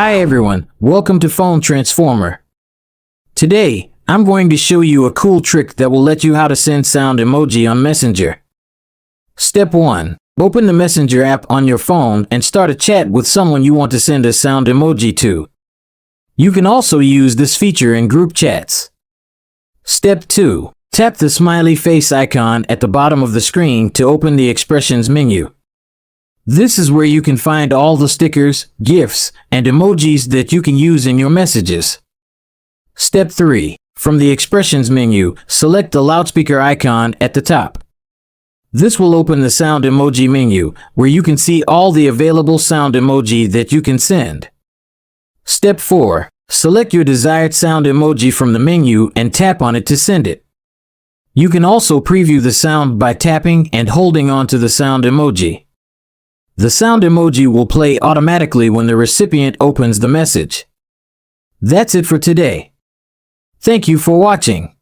Hi everyone, welcome to Phone Transformer. Today, I'm going to show you a cool trick that will let you how to send sound emoji on Messenger. Step 1. Open the Messenger app on your phone and start a chat with someone you want to send a sound emoji to. You can also use this feature in group chats. Step 2. Tap the smiley face icon at the bottom of the screen to open the expressions menu. This is where you can find all the stickers, GIFs, and emojis that you can use in your messages. Step 3. From the expressions menu, select the loudspeaker icon at the top. This will open the sound emoji menu, where you can see all the available sound emoji that you can send. Step 4. Select your desired sound emoji from the menu and tap on it to send it. You can also preview the sound by tapping and holding onto the sound emoji. The sound emoji will play automatically when the recipient opens the message. That's it for today. Thank you for watching.